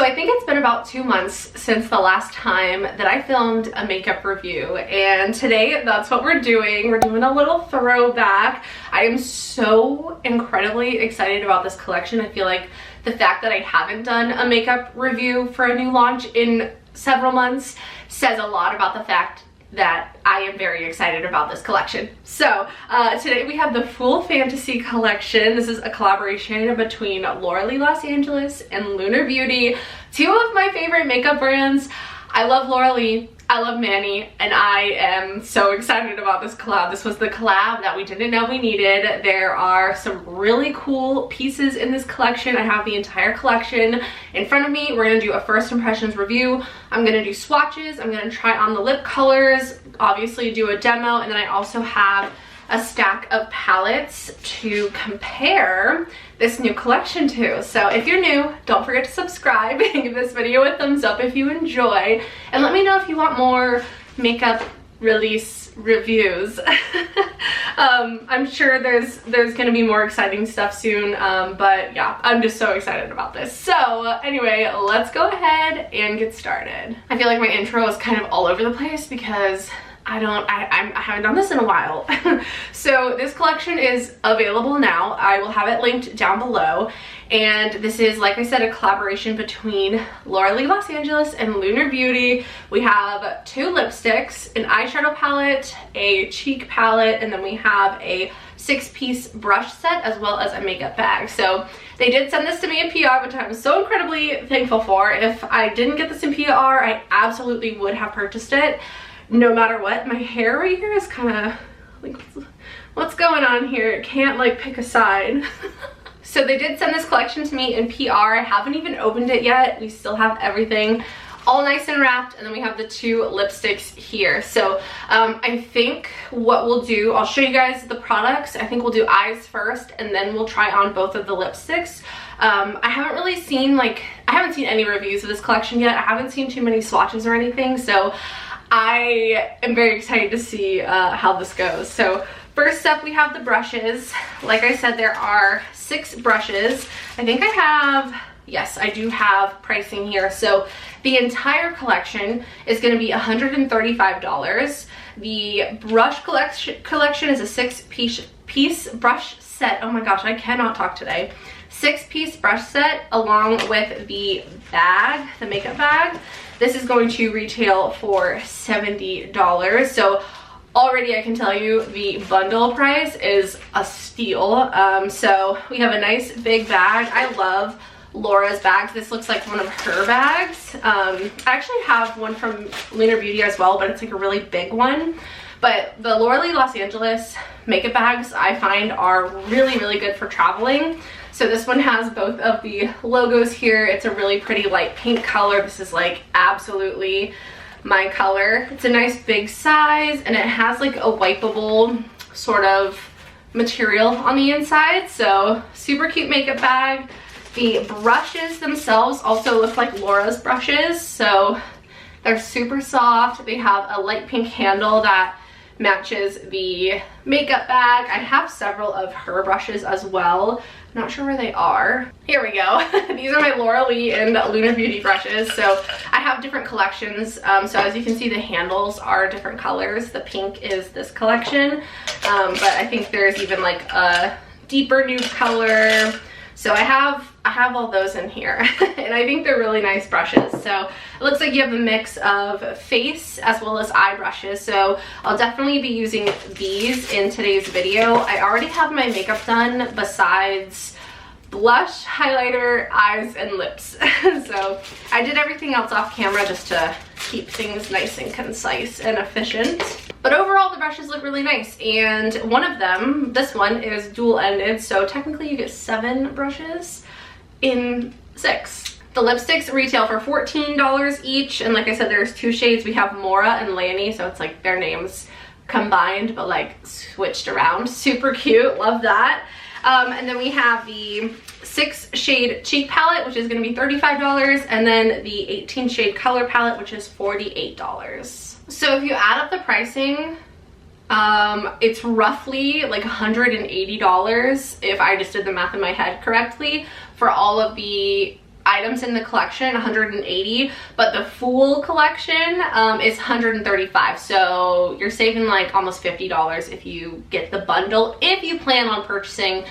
I think it's been about 2 months since the last time that I filmed a makeup review, and today that's what we're doing. We're doing a little throwback. I am so incredibly excited about this collection. I feel like the fact that I haven't done a makeup review for a new launch in several months says a lot about the fact that I am very excited about this collection. So today we have the Full Fantasy collection. This is a collaboration between Laura Lee Los Angeles and Lunar Beauty, two of my favorite makeup brands. I love Laura Lee, I love Manny, and I am so excited about this collab. This was the collab that we didn't know we needed. There are some really cool pieces in this collection. I have the entire collection in front of me. We're gonna do a first impressions review. I'm gonna do swatches. I'm gonna try on the lip colors, obviously do a demo, and then I also have a stack of palettes to compare this new collection to. So if you're new, don't forget to subscribe and give this video a thumbs up if you enjoy, and let me know if you want more makeup release reviews. I'm sure there's gonna be more exciting stuff soon, but yeah, I'm just so excited about this. So anyway, let's go ahead and get started. I feel like my intro is kind of all over the place because I haven't done this in a while. So this collection is available now. I will have it linked down below. And this is, like I said, a collaboration between Laura Lee Los Angeles and Lunar Beauty. We have 2 lipsticks, an eyeshadow palette, a cheek palette, and then we have a 6-piece brush set as well as a makeup bag. So they did send this to me in PR, which I'm so incredibly thankful for. If I didn't get this in PR, I absolutely would have purchased it. No matter what. My hair right here is kind of like, what's going on here? It can't like pick a side. So they did send this collection to me in PR. I haven't even opened it yet. We still have everything all nice and wrapped, and then we have the 2 lipsticks here. So I think what we'll do, I'll show you guys the products. I think we'll do eyes first, and then we'll try on both of the lipsticks. I haven't really seen, I haven't seen any reviews of this collection yet. I haven't seen too many swatches or anything, so I am very excited to see how this goes. So first up, we have the brushes. Like I said, there are 6 brushes. I think I have, yes, I do have pricing here. So the entire collection is going to be $135. The brush collection is a 6-piece brush set. Oh my gosh, I cannot talk today. 6-piece brush set along with the bag, the makeup bag. This is going to retail for $70. So already I can tell you the bundle price is a steal. So we have a nice big bag. I love Laura's bags. This looks like one of her bags. I actually have one from Lunar Beauty as well, but it's like a really big one. But the Laura Lee Los Angeles makeup bags I find are really, really good for traveling. So this one has both of the logos here. It's a really pretty light pink color. This is like absolutely my color. It's a nice big size, and it has like a wipeable sort of material on the inside. So super cute makeup bag. The brushes themselves also look like Laura's brushes. So they're super soft. They have a light pink handle that matches the makeup bag. I have several of her brushes as well. Not sure where they are. Here we go. These are my Laura Lee and Lunar Beauty brushes. So I have different collections. So as you can see, the handles are different colors. The pink is this collection. But I think there's even like a deeper nude color. So I have all those in here. And I think they're really nice brushes. So it looks like you have a mix of face as well as eye brushes. So I'll definitely be using these in today's video. I already have my makeup done besides blush, highlighter, eyes, and lips. So I did everything else off camera just to keep things nice and concise and efficient. But overall, the brushes look really nice, and one of them, this one, is dual-ended, so technically you get 7 brushes in 6. The lipsticks retail for $14 each, and like I said, there's 2 shades. We have Mora and Lanny, so it's like their names combined, but like switched around. Super cute, love that. And then we have the 6-shade cheek palette, which is going to be $35, and then the 18-shade color palette, which is $48. So if you add up the pricing, it's roughly like $180 if I just did the math in my head correctly for all of the items in the collection, 180, but the full collection is 135. So you're saving like almost $50 if you get the bundle. If you plan on purchasing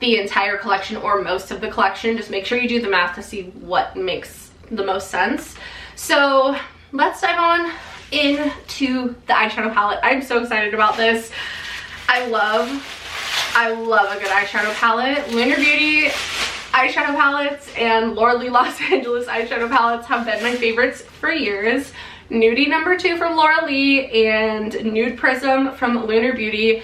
the entire collection or most of the collection, just make sure you do the math to see what makes the most sense. So let's dive on into the eyeshadow palette. I'm so excited about this. I love a good eyeshadow palette. Lunar Beauty eyeshadow palettes and Laura Lee Los Angeles eyeshadow palettes have been my favorites for years. Nudie No. 2 from Laura Lee and Nude Prism from Lunar Beauty,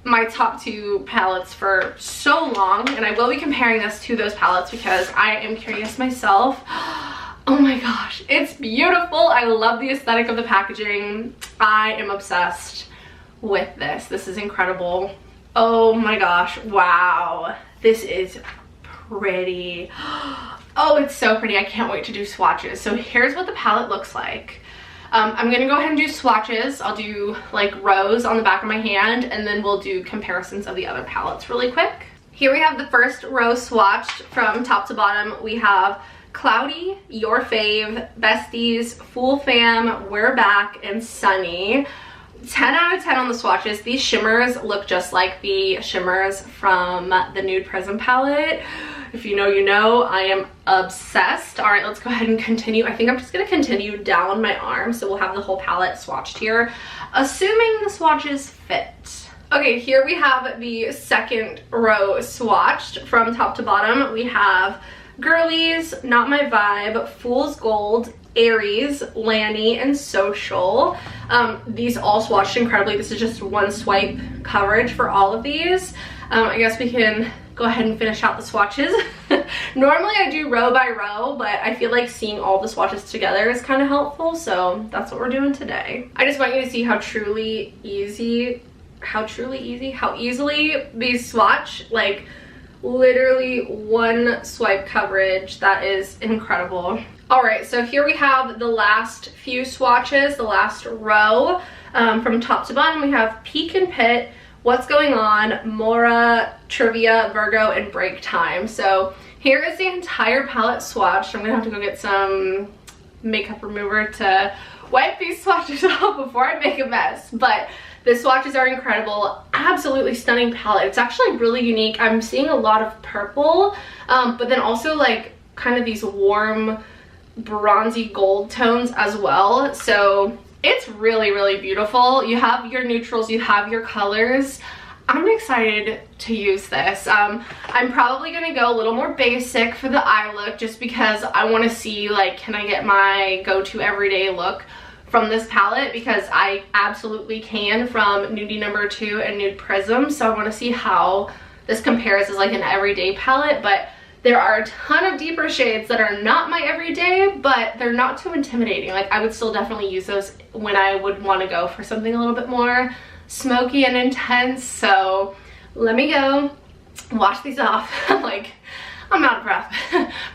my top two palettes for so long, and I will be comparing this to those palettes because I am curious myself. Oh my gosh, it's beautiful. I love the aesthetic of the packaging. I am obsessed with this. This is incredible. Oh my gosh, wow. This is pretty. Oh, it's so pretty. I can't wait to do swatches. So here's what the palette looks like. I'm gonna go ahead and do swatches. I'll do like rows on the back of my hand, and then we'll do comparisons of the other palettes really quick. Here we have the first row swatched from top to bottom. We have Cloudy, Your Fave, Besties, Full Fam, We're Back, and Sunny. 10 out of 10 on the swatches. These shimmers look just like the shimmers from the Nude Prism palette. If you know, you know. I am obsessed. All right, let's go ahead and continue. I think I'm just gonna continue down my arm, so we'll have the whole palette swatched here, assuming the swatches fit. Okay, here we have the second row swatched from top to bottom. We have Girlies, Not My Vibe, Fool's Gold, Aries, Lanny, and Social. These all swatched incredibly. This is just one swipe coverage for all of these. I guess we can go ahead and finish out the swatches. Normally I do row by row, but I feel like seeing all the swatches together is kind of helpful, so that's what we're doing today. I just want you to see how easily these swatch, like literally one swipe coverage. That is incredible. All right, so here we have the last few swatches, the last row. From top to bottom, we have Peak and Pit, What's Going On, Mora, Trivia, Virgo, and Break Time. So here is the entire palette swatched. I'm gonna have to go get some makeup remover to wipe these swatches off before I make a mess. But the swatches are incredible. Absolutely stunning palette. It's actually really unique. I'm seeing a lot of purple, but then also like kind of these warm bronzy gold tones as well. So it's really, really beautiful. You have your neutrals, you have your colors. I'm excited to use this. I'm probably gonna go a little more basic for the eye look just because I wanna see like, can I get my go-to everyday look from this palette, because I absolutely can from Nudie No. 2 and Nude Prism. So I wanna see how this compares as like an everyday palette, but there are a ton of deeper shades that are not my everyday, but they're not too intimidating. Like I would still definitely use those when I would wanna go for something a little bit more smoky and intense. So let me go wash these off. Like, I'm out of breath.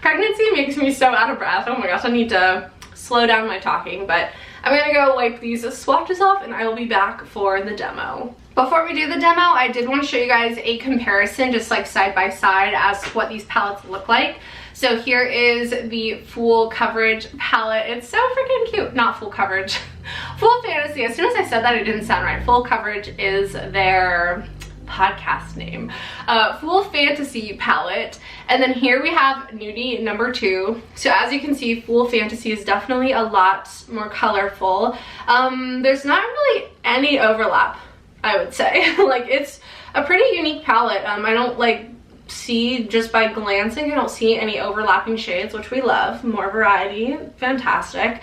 Pregnancy makes me so out of breath. Oh my gosh, I need to slow down my talking, but I'm gonna go wipe these swatches off and I will be back for the demo. Before we do the demo, I did want to show you guys a comparison, just like side by side, as to what these palettes look like. So here is the full coverage palette. It's so freaking cute. Not full coverage, full fantasy. As soon as I said that, it didn't sound right. Full coverage is their podcast name. Full fantasy palette. And then here we have Nudie No. 2. So as you can see, full fantasy is definitely a lot more colorful. There's not really any overlap, I would say. Like, it's a pretty unique palette. I don't like see, just by glancing, I don't see any overlapping shades, which we love. More variety, fantastic.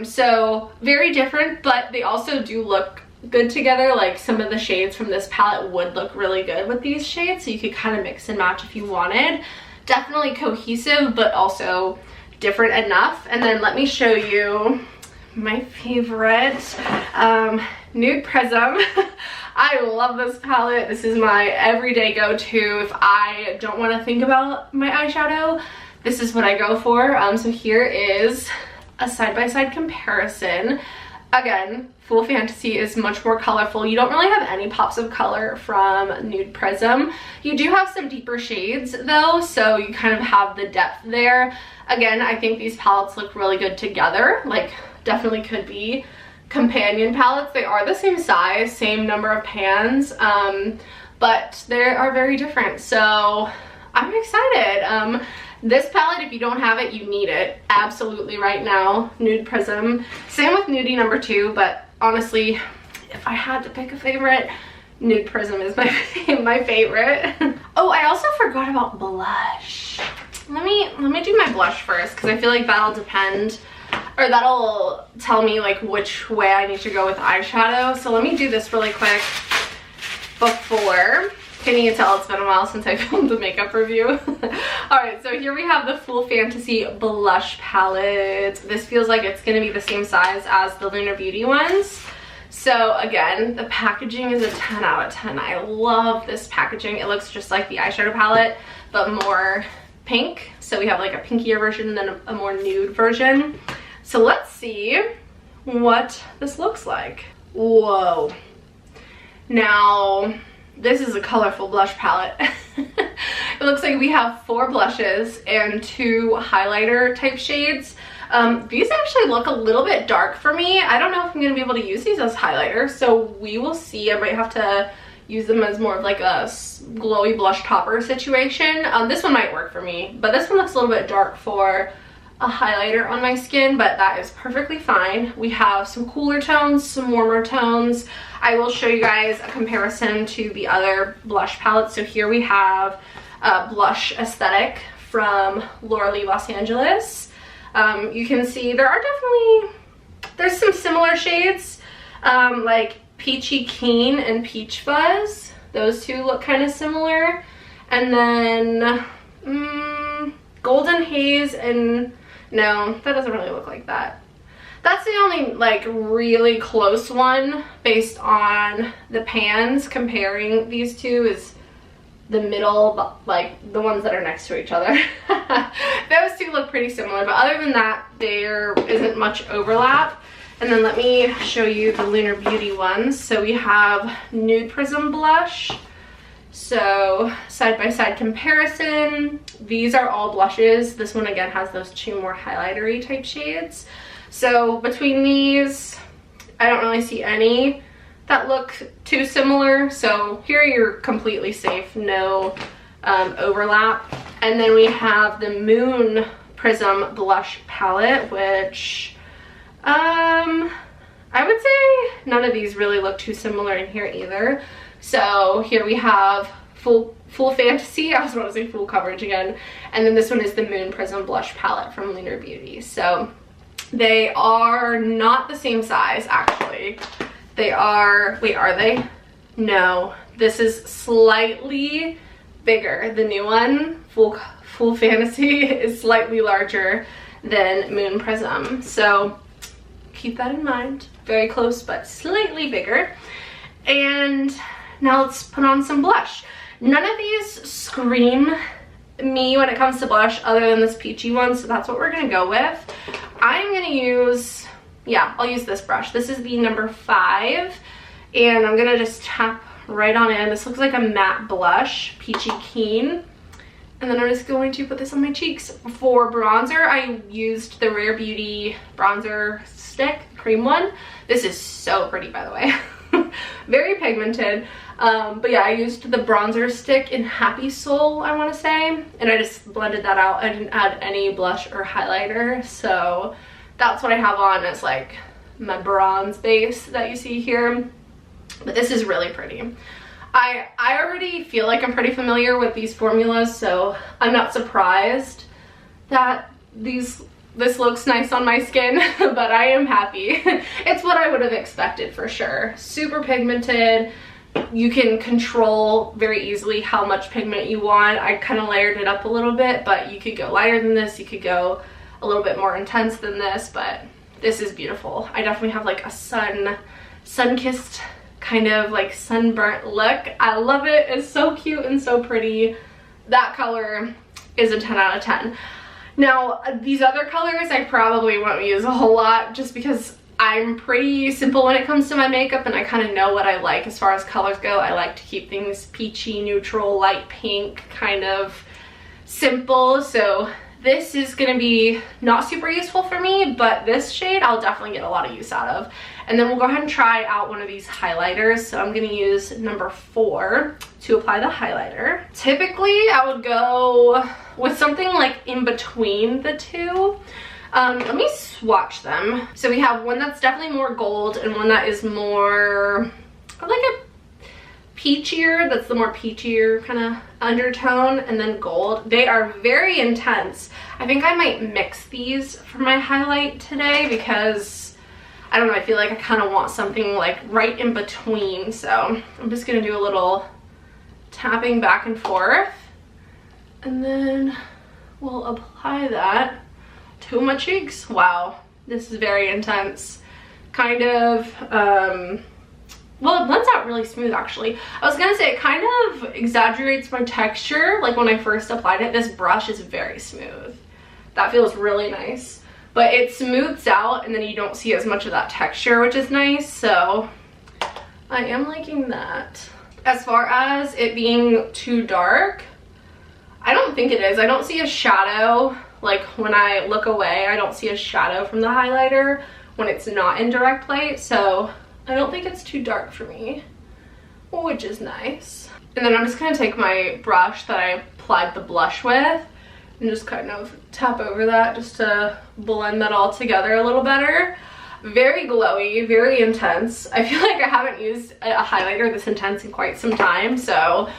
So very different, but they also do look good together. Like some of the shades from this palette would look really good with these shades, so you could kind of mix and match if you wanted. Definitely cohesive, but also different enough. And then let me show you my favorite, Nude Prism. I love this palette. This is my everyday go-to. If I don't want to think about my eyeshadow, this is what I go for. So here is a side-by-side comparison. Again, Full Fantasy is much more colorful. You don't really have any pops of color from Nude Prism. You do have some deeper shades though, so you kind of have the depth there. Again, I think these palettes look really good together. Like, definitely could be companion palettes. They are the same size, same number of pans, but they are very different. So I'm excited. This palette, if you don't have it, you need it absolutely right now. Nude Prism. Same with Nudie number 2, but honestly, if I had to pick a favorite, Nude Prism is my favorite. Oh, I also forgot about blush. Let me do my blush first, because I feel like that'll depend, or that'll tell me like which way I need to go with eyeshadow. So let me do this really quick before. Can you tell it's been a while since I filmed the makeup review? Alright, so here we have the Full Fantasy blush palette. This feels like it's going to be the same size as the Lunar Beauty ones. So again, the packaging is a 10 out of 10. I love this packaging. It looks just like the eyeshadow palette, but more pink. So we have like a pinkier version and then a more nude version. So let's see what this looks like. Whoa. Now, this is a colorful blush palette. It looks like we have 4 blushes and 2 highlighter type shades. These actually look a little bit dark for me. I don't know if I'm going to be able to use these as highlighters, so we will see. I might have to use them as more of like a glowy blush topper situation. This one might work for me, but this one looks a little bit dark for a highlighter on my skin, but that is perfectly fine. We have some cooler tones, some warmer tones. I will show you guys a comparison to the other blush palettes. So here we have Blush Aesthetic from Laura Lee Los Angeles. You can see there's some similar shades, like Peachy Keen and Peach Fuzz. Those two look kind of similar. And then Golden Haze and, no, that doesn't really look like that. That's the only like really close one based on the pans. Comparing these two is the middle, like the ones that are next to each other. Those two look pretty similar, but other than that, there isn't much overlap. And then let me show you the Lunar Beauty ones. So we have Nude Prism blush. So side-by-side comparison, these are all blushes. This one again has those 2 more highlighter-y type shades. So between these, I don't really see any that look too similar. So here you're completely safe, no overlap. And then we have the Moon Prism blush palette, which I would say none of these really look too similar in here either. So here we have Full Fantasy, I was about to say full coverage again, and then this one is the Moon Prism blush palette from Lunar Beauty. So they are not the same size, actually. They are, wait, are they? No, this is slightly bigger. The new one, Full Fantasy, is slightly larger than Moon Prism. So keep that in mind. Very close, but slightly bigger. And now let's put on some blush. None of these scream me when it comes to blush other than this peachy one, so that's what we're gonna go with. I'm gonna use, yeah, I'll use this brush. This is the number 5, and I'm gonna just tap right on in. This looks like a matte blush, Peachy Keen. And then I'm just going to put this on my cheeks. For bronzer, I used the Rare Beauty bronzer stick, cream one. This is so pretty, by the way. Very pigmented. But yeah, I used the bronzer stick in Happy Soul, I want to say, and I just blended that out. I didn't add any blush or highlighter, so that's what I have on as like my bronze base that you see here. But this is really pretty. I already feel like I'm pretty familiar with these formulas, so I'm not surprised that this looks nice on my skin, but I am happy. It's what I would have expected for sure. Super pigmented. You can control very easily how much pigment you want. I kind of layered it up a little bit, but you could go lighter than this. You could go a little bit more intense than this, but this is beautiful. I definitely have like a sun-kissed kind of like sunburnt look. I love it. It's so cute and so pretty. That color is a 10 out of 10. Now, these other colors I probably won't use a whole lot just because I'm pretty simple when it comes to my makeup, and I kind of know what I like as far as colors go. I like to keep things peachy, neutral, light pink, kind of simple. So this is going to be not super useful for me, but this shade I'll definitely get a lot of use out of. And then we'll go ahead and try out one of these highlighters. So I'm going to use number 4 to apply the highlighter. Typically I would go with something like in between the two. Let me swatch them. So we have one that's definitely more gold and one that is more like a peachier, that's the more peachier kind of undertone, and then gold. They are very intense. I think I might mix these for my highlight today because I don't know, I feel like I kind of want something like right in between. So I'm just gonna do a little tapping back and forth, and then we'll apply that to my cheeks. Wow, this is very intense. Kind of, well, it blends out really smooth actually. I was gonna say it kind of exaggerates my texture. Like when I first applied it, this brush is very smooth. That feels really nice. But it smooths out and then you don't see as much of that texture, which is nice. So I am liking that. As far as it being too dark, I don't think it is. I don't see a shadow. Like when I look away, I don't see a shadow from the highlighter when it's not in direct light. So I don't think it's too dark for me, which is nice. And then I'm just gonna take my brush that I applied the blush with and just kind of tap over that just to blend that all together a little better. Very glowy, very intense. I feel like I haven't used a highlighter this intense in quite some time, so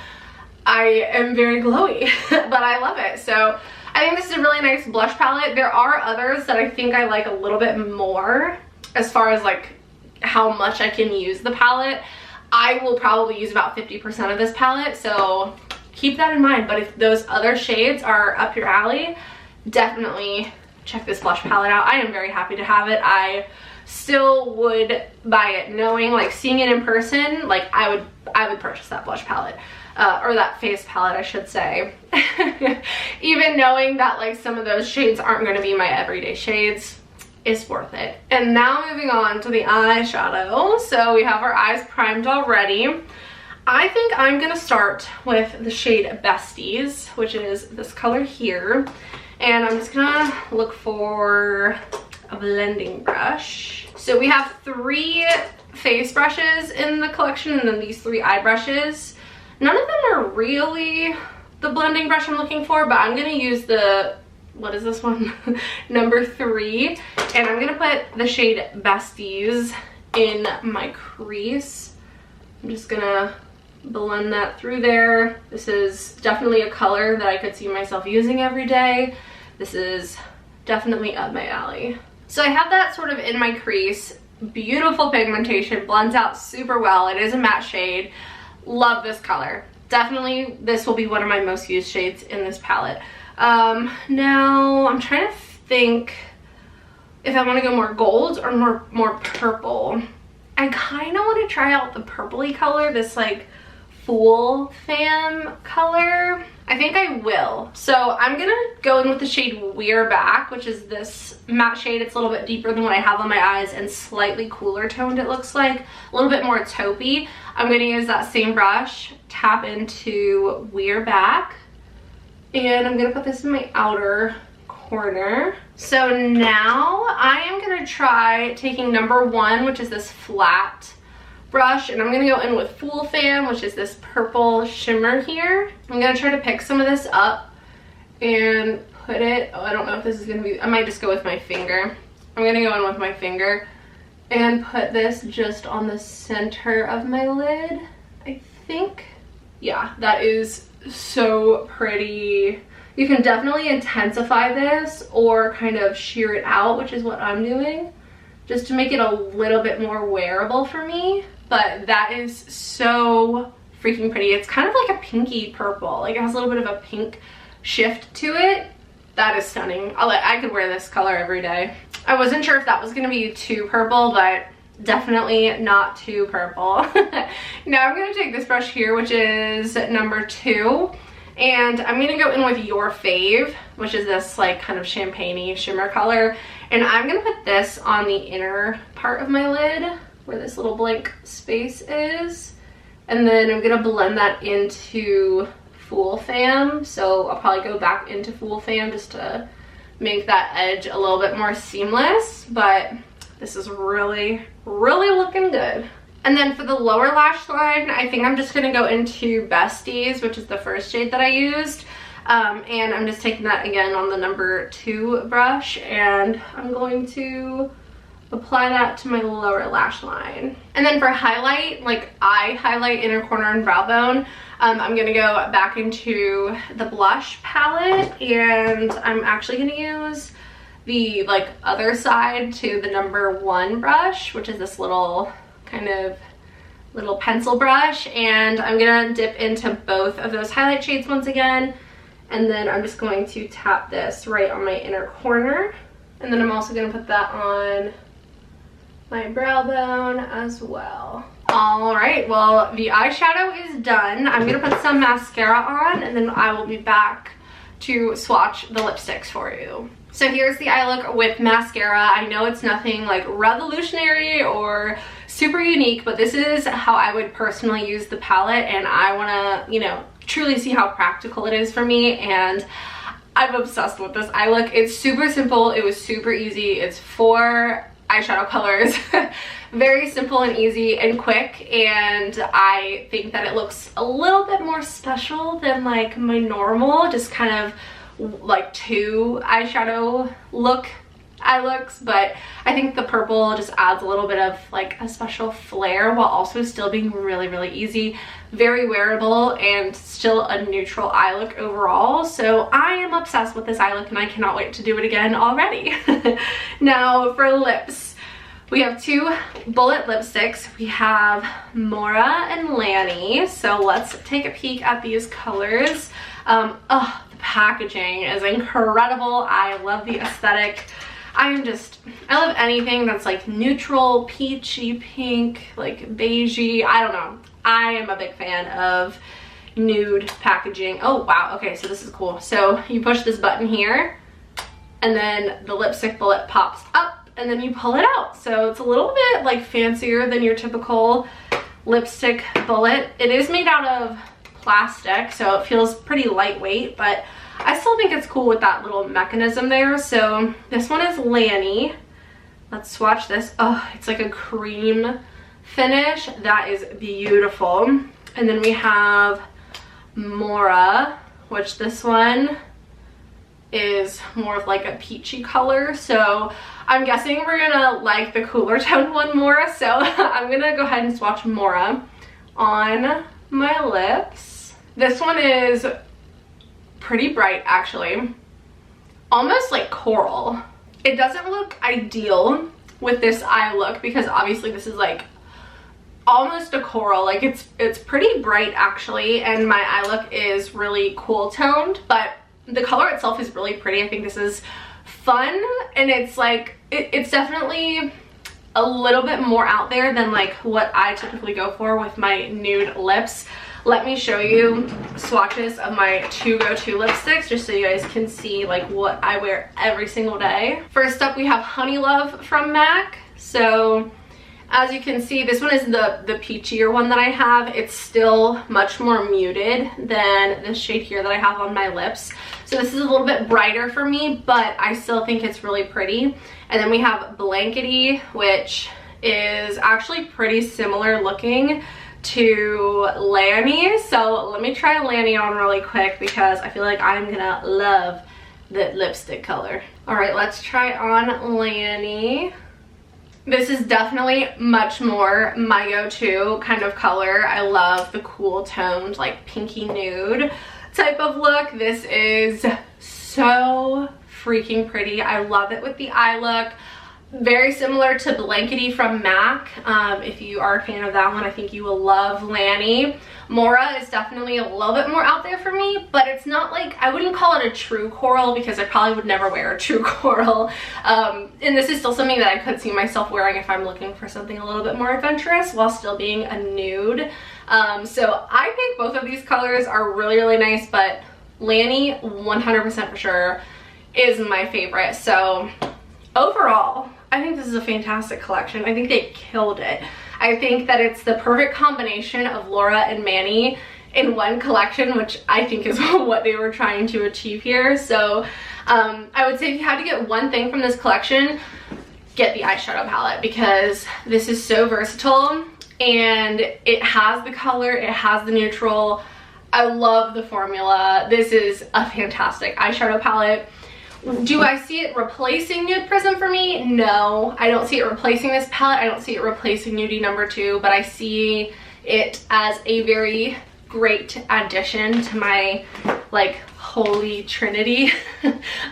I am very glowy, but I love it. So I think this is a really nice blush palette. There are others that I think I like a little bit more as far as like how much I can use the palette. I will probably use about 50% of this palette, so keep that in mind. But if those other shades are up your alley, definitely check this blush palette out. I am very happy to have it. I still would buy it, knowing, like, seeing it in person, like I would purchase that blush palette. Or that face palette, I should say. Even knowing that like some of those shades aren't going to be my everyday shades, is worth it. And now moving on to the eyeshadow. So we have our eyes primed already. I think I'm going to start with the shade Besties, which is this color here. And I'm just going to look for a blending brush. So we have 3 face brushes in the collection, and then these 3 eye brushes. None of them are really the blending brush I'm looking for, but I'm gonna use the, what is this one? Number 3. And I'm gonna put the shade Besties in my crease. I'm just gonna blend that through there. This is definitely a color that I could see myself using every day. This is definitely up my alley. So I have that sort of in my crease. Beautiful pigmentation, blends out super well. It is a matte shade. Love this color. Definitely this will be one of my most used shades in this palette. Now I'm trying to think if I want to go more gold or more purple. I kind of want to try out the purpley color, this like Fool Fam color. I think I will. So I'm gonna go in with the shade We're Back, which is this matte shade. It's a little bit deeper than what I have on my eyes and slightly cooler toned, it looks like. A little bit more taupey. I'm gonna use that same brush, tap into We're Back, and I'm gonna put this in my outer corner. So now I am gonna try taking number 1, which is this flat brush, and I'm gonna go in with Fool Fam, which is this purple shimmer here. I'm gonna try to pick some of this up and put it, oh, I don't know if this is gonna be, I might just go with my finger. I'm gonna go in with my finger and put this just on the center of my lid, I think. Yeah, that is so pretty. You can definitely intensify this or kind of sheer it out, which is what I'm doing, just to make it a little bit more wearable for me. But that is so freaking pretty. It's kind of like a pinky purple. Like it has a little bit of a pink shift to it. That is stunning. I could wear this color every day. I wasn't sure if that was gonna be too purple, but definitely not too purple. Now I'm gonna take this brush here, which is number 2, And I'm gonna go in with Your Fave, which is this like kind of champagne-y shimmer color. And I'm gonna put this on the inner part of my lid where this little blank space is. And then I'm gonna blend that into Full Fam. So I'll probably go back into Full Fam just to make that edge a little bit more seamless. But this is really, really looking good. And then for the lower lash line, I think I'm just gonna go into Besties, which is the first shade that I used. And I'm just taking that again on the number 2 brush, and I'm going to apply that to my lower lash line. And then for highlight, like eye highlight, inner corner, and brow bone, I'm gonna go back into the blush palette, and I'm actually gonna use the like other side to the number 1 brush, which is this little kind of little pencil brush, and I'm gonna dip into both of those highlight shades once again, and then I'm just going to tap this right on my inner corner, and then I'm also gonna put that on my brow bone as well. All right, well, the eyeshadow is done. I'm gonna put some mascara on, and then I will be back to swatch the lipsticks for you. So here's the eye look with mascara. I know it's nothing like revolutionary or super unique, but this is how I would personally use the palette, and I wanna, you know, truly see how practical it is for me, and I'm obsessed with this eye look. It's super simple, it was super easy. It's 4 eyeshadow colors, very simple and easy and quick, and I think that it looks a little bit more special than like my normal, just kind of like 2 eyeshadow eye looks, but I think the purple just adds a little bit of like a special flair while also still being really, really easy, very wearable, and still a neutral eye look overall. So I am obsessed with this eye look, and I cannot wait to do it again already. Now for lips, we have 2 bullet lipsticks. We have Mora and Lanny. So let's take a peek at these colors. Oh, the packaging is incredible. I love the aesthetic. I love anything that's like neutral, peachy pink, like beigey. I don't know. I am a big fan of nude packaging. Oh wow, okay, so this is cool. So you push this button here, and then the lipstick bullet pops up, and then you pull it out. So it's a little bit like fancier than your typical lipstick bullet. It is made out of plastic, so it feels pretty lightweight, but I still think it's cool with that little mechanism there. So this one is Lanny. Let's swatch this. Oh, it's like a cream finish. That is beautiful. And then we have Mora, which this one is more of like a peachy color. So I'm guessing we're gonna like the cooler toned one more. So I'm gonna go ahead and swatch Mora on my lips. This one is pretty bright actually, almost like coral. It doesn't look ideal with this eye look because obviously this is like almost a coral, like it's pretty bright actually, and my eye look is really cool toned, but the color itself is really pretty. I think this is fun, and it's like it's definitely a little bit more out there than like what I typically go for with my nude lips. Let me show you swatches of my 2 go-to lipsticks just so you guys can see like what I wear every single day. First up, we have Honey Love from MAC. So as you can see, this one is the peachier one that I have. It's still much more muted than this shade here that I have on my lips. So this is a little bit brighter for me, but I still think it's really pretty. And then we have Blankety, which is actually pretty similar looking to Lanny. So let me try Lanny on really quick because I feel like I'm gonna love the lipstick color. All right, let's try on Lanny. This is definitely much more my go-to kind of color. I love the cool toned like pinky nude type of look. This is so freaking pretty. I love it with the eye look. Very similar to Blankety from MAC. If you are a fan of that one, I think you will love Lanny. Mora is definitely a little bit more out there for me, but it's not like, I wouldn't call it a true coral because I probably would never wear a true coral. And this is still something that I could see myself wearing if I'm looking for something a little bit more adventurous while still being a nude. So I think both of these colors are really, really nice, but Lanny 100% for sure is my favorite. So overall, I think this is a fantastic collection. I think they killed it. I think that it's the perfect combination of Laura and Manny in one collection, which I think is what they were trying to achieve here. So I would say if you had to get one thing from this collection, get the eyeshadow palette, because this is so versatile and it has the color, it has the neutral. I love the formula. This is a fantastic eyeshadow palette. Do I see it replacing Nude Prism for me? No, I don't see it replacing this palette. I don't see it replacing Nudie number 2, but I see it as a very great addition to my like holy trinity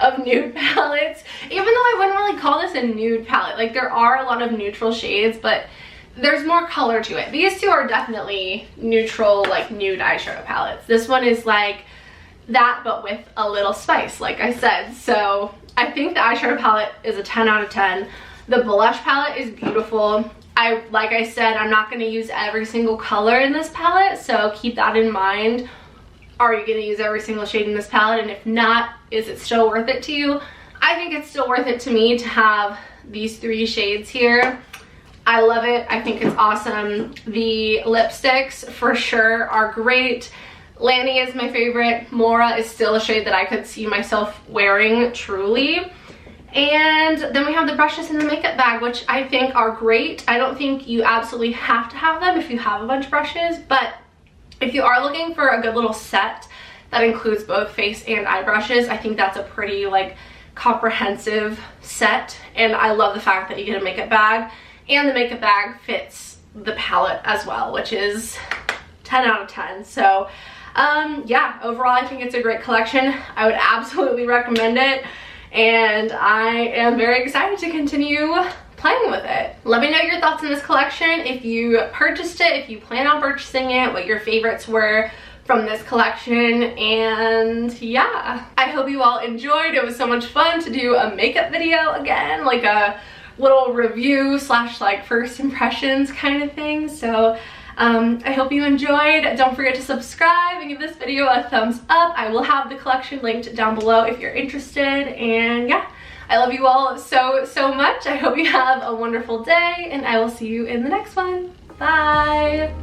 of nude palettes. Even though I wouldn't really call this a nude palette, like there are a lot of neutral shades, but there's more color to it. These two are definitely neutral, like nude eyeshadow palettes. This one is like that, but with a little spice, like I said. So I think the eyeshadow palette is a 10 out of 10. The blush palette is beautiful. Like I said, I'm not going to use every single color in this palette, so keep that in mind. Are you going to use every single shade in this palette? And if not, is it still worth it to you? I think it's still worth it to me to have these 3 shades here. I love it. I think it's awesome. The lipsticks for sure are great. Lanny is my favorite. Mora is still a shade that I could see myself wearing truly. And then we have the brushes in the makeup bag, which I think are great. I don't think you absolutely have to have them if you have a bunch of brushes, but if you are looking for a good little set that includes both face and eye brushes, I think that's a pretty like comprehensive set. And I love the fact that you get a makeup bag, and the makeup bag fits the palette as well, which is 10 out of 10. So yeah, overall I think it's a great collection. I would absolutely recommend it, and I am very excited to continue playing with it. Let me know your thoughts on this collection, if you purchased it, if you plan on purchasing it, what your favorites were from this collection. And yeah, I hope you all enjoyed. It was so much fun to do a makeup video again, like a little review slash like first impressions kind of thing. So I hope you enjoyed. Don't forget to subscribe and give this video a thumbs up. I will have the collection linked down below if you're interested. And yeah, I love you all so much. I hope you have a wonderful day, and I will see you in the next one. Bye.